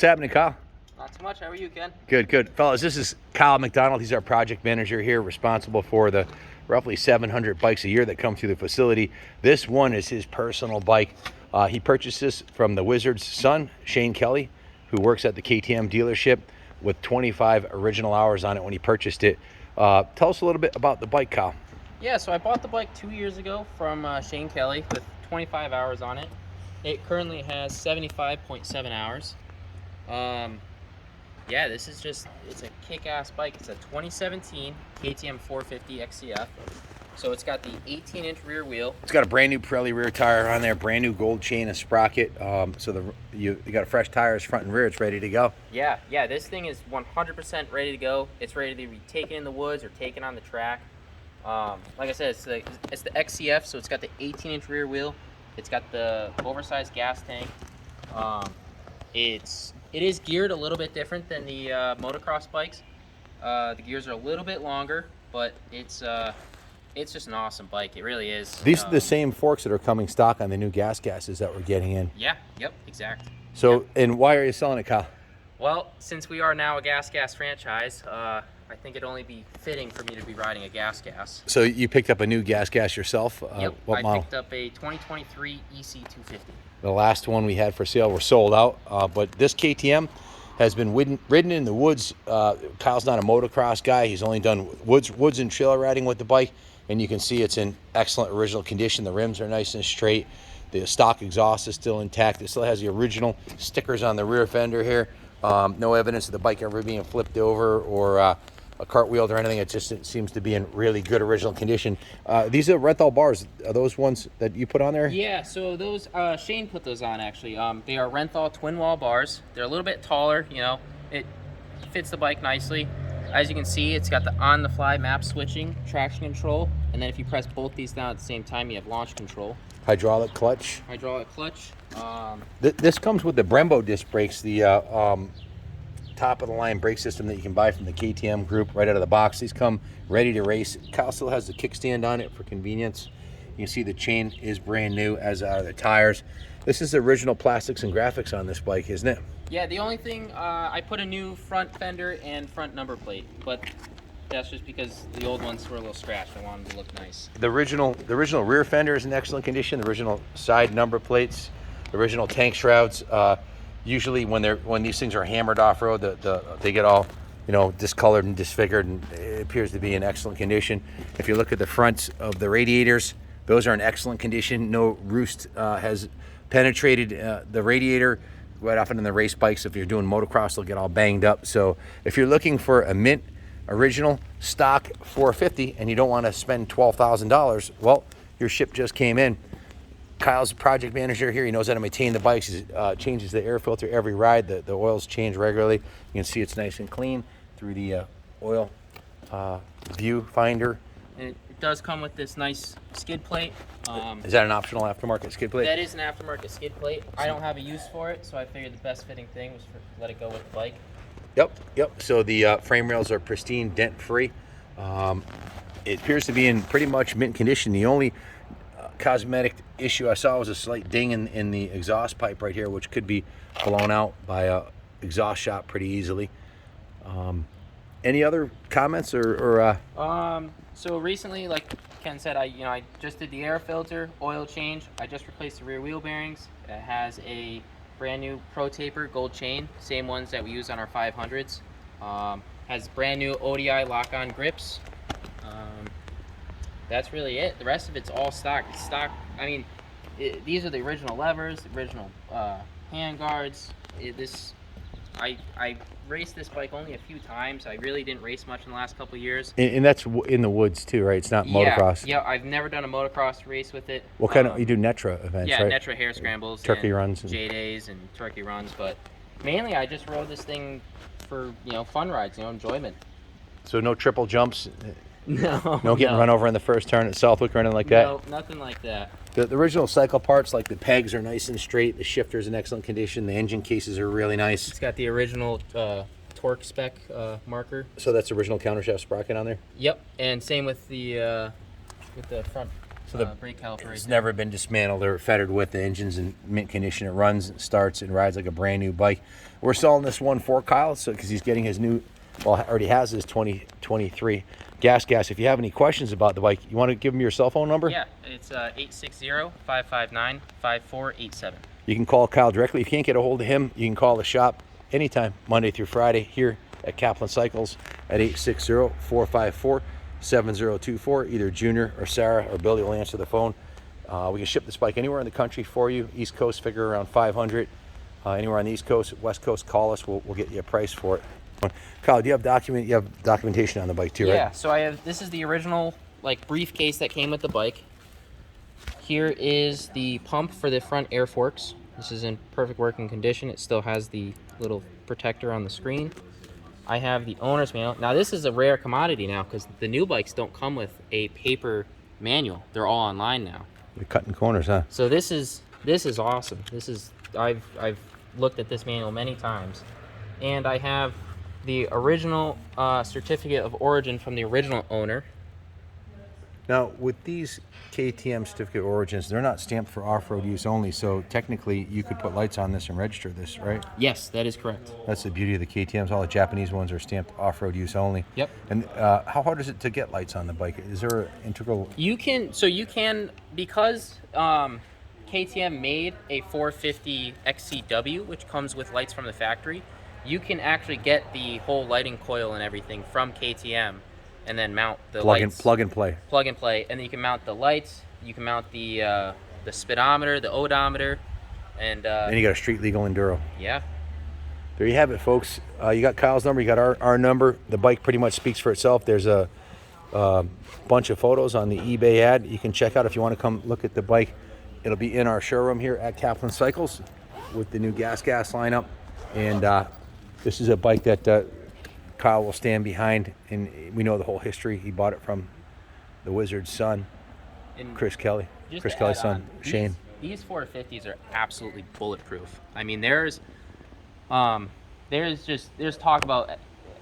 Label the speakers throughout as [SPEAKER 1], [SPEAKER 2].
[SPEAKER 1] happening, Kyle?
[SPEAKER 2] Not too much. How are you, Ken?
[SPEAKER 1] Good, good. Fellas, this is Kyle McDonald. He's our project manager here, responsible for the roughly 700 bikes a year that come through the facility. This one is his personal bike. He purchased this from the Wizard's son, Shane Kelly, who works at the KTM dealership, with 25 original hours on it when he purchased it. Tell us a little bit about the bike, Kyle.
[SPEAKER 2] Yeah, so I bought the bike 2 years ago from Shane Kelly with 25 hours on it. It currently has 75.7 hours. Yeah, this is it's a kick-ass bike. It's a 2017 KTM 450 XCF. So it's got the 18-inch rear wheel.
[SPEAKER 1] It's got a brand new Pirelli rear tire on there, brand new gold chain and sprocket. So you got fresh tires front and rear. It's ready to go.
[SPEAKER 2] Yeah, this thing is 100% ready to go. It's ready to be taken in the woods or taken on the track. Like I said, it's the XCF, so it's got the 18-inch rear wheel. It's got the oversized gas tank. It is geared a little bit different than the motocross bikes. The gears are a little bit longer, but it's just an awesome bike. It really is.
[SPEAKER 1] These are the same forks that are coming stock on the new gases that we're getting in.
[SPEAKER 2] Yeah, yep, exact.
[SPEAKER 1] So,
[SPEAKER 2] Yep.
[SPEAKER 1] And why are you selling it, Kyle?
[SPEAKER 2] Well, since we are now a gas franchise, I think it'd only be fitting for me to be riding a gas.
[SPEAKER 1] So you picked up a new gas yourself?
[SPEAKER 2] Yep,
[SPEAKER 1] What model?
[SPEAKER 2] I picked up a 2023 EC250.
[SPEAKER 1] The last one we had for sale were sold out, but this KTM has been ridden in the woods. Kyle's not a motocross guy. He's only done woods and trail riding with the bike, and you can see it's in excellent original condition. The rims are nice and straight. The stock exhaust is still intact. It still has the original stickers on the rear fender here. No evidence of the bike ever being flipped over or a cartwheeled or anything. It seems to be in really good original condition. These are Renthal bars. Are those ones that you put on there?
[SPEAKER 2] Yeah, so those Shane put those on actually. They are Renthal twin wall bars. They're a little bit taller, it fits the bike nicely. As you can see, it's got the on-the-fly map switching, traction control, and then if you press both these down at the same time, you have launch control.
[SPEAKER 1] Hydraulic clutch. This comes with the Brembo disc brakes, the top of the line brake system that you can buy from the KTM group right out of the box. These come ready to race. Kyle still has the kickstand on it for convenience. You can see the chain is brand new, as are the tires. This is the original plastics and graphics on this bike, isn't it?
[SPEAKER 2] Yeah, the only thing, I put a new front fender and front number plate, but that's just because the old ones were a little scratched. I wanted them to look nice.
[SPEAKER 1] The original rear fender is in excellent condition. The original side number plates, the original tank shrouds. Usually when these things are hammered off-road, they get all discolored and disfigured, and it appears to be in excellent condition. If you look at the fronts of the radiators, those are in excellent condition. No roost has penetrated the radiator. Quite often in the race bikes, if you're doing motocross, they'll get all banged up. So if you're looking for a mint original stock 450 and you don't want to spend $12,000, well, your ship just came in. Kyle's a project manager here. He knows how to maintain the bikes. He changes the air filter every ride. The oils change regularly. You can see it's nice and clean through the oil view finder.
[SPEAKER 2] And it does come with this nice skid plate.
[SPEAKER 1] Is that an optional aftermarket skid plate?
[SPEAKER 2] That is an aftermarket skid plate. I don't have a use for it, so I figured the best fitting thing was to let it go with the bike.
[SPEAKER 1] Yep. So the frame rails are pristine, dent-free. It appears to be in pretty much mint condition. The only cosmetic issue I saw was a slight ding in the exhaust pipe right here, which could be blown out by a exhaust shot pretty easily. Any other comments or
[SPEAKER 2] So recently, like Ken said, I just did the air filter, oil change. I just replaced the rear wheel bearings. It has a brand new Pro Taper gold chain, same ones that we use on our 500s. Has brand new ODI lock-on grips. That's really it. The rest of it's all stock. It's stock. I mean, these are the original levers, the original hand guards. I raced this bike only a few times. I really didn't race much in the last couple of years.
[SPEAKER 1] And that's in the woods too, right? It's not motocross.
[SPEAKER 2] Yeah, I've never done a motocross race with it.
[SPEAKER 1] What kind of, you do Netra events,
[SPEAKER 2] yeah,
[SPEAKER 1] right?
[SPEAKER 2] Yeah, Netra hare scrambles.
[SPEAKER 1] Turkey runs.
[SPEAKER 2] J-days and turkey runs, but mainly I just rode this thing for, fun rides, enjoyment.
[SPEAKER 1] So no triple jumps?
[SPEAKER 2] No.
[SPEAKER 1] No getting run over in the first turn at Southwick or anything like that?
[SPEAKER 2] No, nothing like that.
[SPEAKER 1] The original cycle parts, like the pegs, are nice and straight. The shifter's in excellent condition. The engine cases are really nice.
[SPEAKER 2] It's got the original torque spec marker.
[SPEAKER 1] So that's original countershaft sprocket on there?
[SPEAKER 2] Yep, and same with the
[SPEAKER 1] So the
[SPEAKER 2] brake caliper. Right
[SPEAKER 1] it's
[SPEAKER 2] there.
[SPEAKER 1] never been dismantled or fettered with. The engine's in mint condition. It runs, starts, and rides like a brand new bike. We're selling this one for Kyle, so because he's getting his new, well, already has his 2023 gas. If you have any questions about the bike, you want to give him your cell phone number?
[SPEAKER 2] Yeah, it's 860-559-5487.
[SPEAKER 1] You can call Kyle directly. If you can't get a hold of him, you can call the shop anytime, Monday through Friday, here at Kaplan Cycles at 860-454-7024. Either Junior or Sarah or Billy will answer the phone. We can ship this bike anywhere in the country for you. East Coast, figure around 500. Anywhere on the East Coast, West Coast, call us. We'll get you a price for it. Kyle, do you have documentation on the bike too, right?
[SPEAKER 2] Yeah, so this is the original like briefcase that came with the bike. Here is the pump for the front air forks. This is in perfect working condition. It still has the little protector on the screen. I have the owner's manual. Now this is a rare commodity now because the new bikes don't come with a paper manual. They're all online now.
[SPEAKER 1] You're cutting corners, huh?
[SPEAKER 2] So this is awesome. I've looked at this manual many times, and I have the original certificate of origin from the original owner.
[SPEAKER 1] Now, with these KTM certificate of origins, they're not stamped for off-road use only, so technically you could put lights on this and register this, right?
[SPEAKER 2] Yes, that is correct.
[SPEAKER 1] That's the beauty of the KTMs. All the Japanese ones are stamped off-road use only.
[SPEAKER 2] Yep.
[SPEAKER 1] And how hard is it to get lights on the bike? Is there an integral...
[SPEAKER 2] You can because KTM made a 450 XCW, which comes with lights from the factory. You can actually get the whole lighting coil and everything from KTM, and then mount the lights.
[SPEAKER 1] Plug and play.
[SPEAKER 2] Plug and play, and then you can mount the lights. You can mount the speedometer, the odometer, and
[SPEAKER 1] And you got a street legal enduro.
[SPEAKER 2] yeah.
[SPEAKER 1] There you have it, folks. You got Kyle's number. You got our number. The bike pretty much speaks for itself. There's a bunch of photos on the eBay ad you can check out if you want to come look at the bike. It'll be in our showroom here at Kaplan Cycles with the new gas lineup. And this is a bike that Kyle will stand behind, and we know the whole history. He bought it from the Wizard's son,
[SPEAKER 2] And
[SPEAKER 1] Chris Kelly.
[SPEAKER 2] just
[SPEAKER 1] Chris
[SPEAKER 2] to
[SPEAKER 1] Kelly's
[SPEAKER 2] add
[SPEAKER 1] son,
[SPEAKER 2] on,
[SPEAKER 1] Shane.
[SPEAKER 2] These 450s are absolutely bulletproof. I mean, there's talk about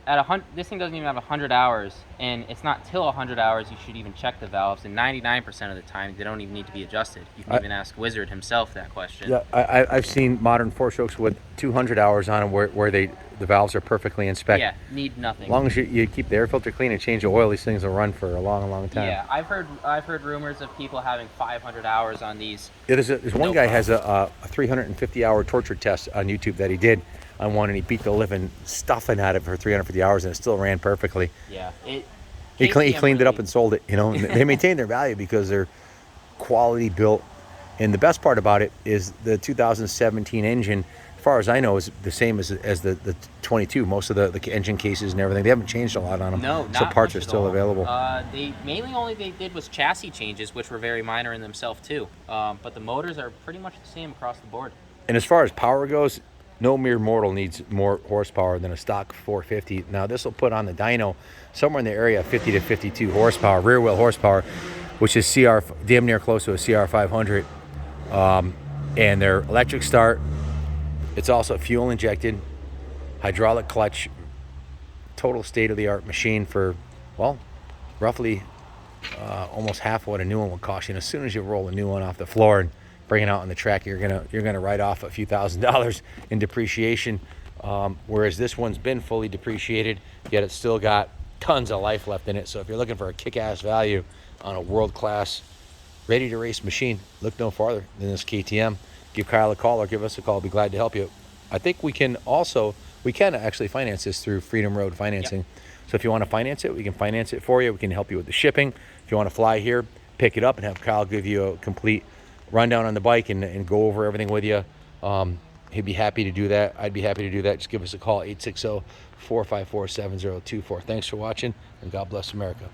[SPEAKER 2] at 100. This thing doesn't even have 100 hours, and it's not till 100 hours you should even check the valves. And 99% of the time, they don't even need to be adjusted. You can even ask Wizard himself that question.
[SPEAKER 1] Yeah, I've seen modern four-strokes with 200 hours on them where the valves are perfectly inspected.
[SPEAKER 2] Yeah, need nothing.
[SPEAKER 1] As long as you keep the air filter clean and change the oil, these things will run for a long time.
[SPEAKER 2] Yeah, I've heard rumors of people having 500 hours on these.
[SPEAKER 1] Yeah, there's one guy has a 350-hour torture test on YouTube that he did on one, and he beat the living stuffing out of it for 350 hours, and it still ran perfectly.
[SPEAKER 2] Yeah,
[SPEAKER 1] He cleaned it up
[SPEAKER 2] really-
[SPEAKER 1] and sold it. And they maintain their value because they're quality built. And the best part about it is the 2017 engine, as far as I know, is the same as the 22. Most of the engine cases and everything, they haven't changed a lot on them.
[SPEAKER 2] No, not
[SPEAKER 1] so parts
[SPEAKER 2] much
[SPEAKER 1] are
[SPEAKER 2] at
[SPEAKER 1] still
[SPEAKER 2] all.
[SPEAKER 1] available.
[SPEAKER 2] They did was chassis changes, which were very minor in themselves too. But the motors are pretty much the same across the board.
[SPEAKER 1] And as far as power goes, no mere mortal needs more horsepower than a stock 450. Now this will put on the dyno somewhere in the area of 50 to 52 horsepower, rear wheel horsepower, which is damn near close to a CR500. And their electric start. It's also fuel injected, hydraulic clutch, total state-of-the-art machine for, well, roughly almost half what a new one would cost you. And as soon as you roll a new one off the floor and bring it out on the track, you're gonna write off a few $1,000s in depreciation. Whereas this one's been fully depreciated, yet it's still got tons of life left in it. So if you're looking for a kick-ass value on a world-class, ready-to-race machine, look no farther than this KTM. Give Kyle a call or give us a call. We'll be glad to help you. I think we can actually finance this through Freedom Road Financing.
[SPEAKER 2] Yep.
[SPEAKER 1] So if you want to finance it, we can finance it for you. We can help you with the shipping. If you want to fly here, pick it up and have Kyle give you a complete rundown on the bike and go over everything with you. He'd be happy to do that. I'd be happy to do that. Just give us a call, 860-454-7024. Thanks for watching, and God bless America.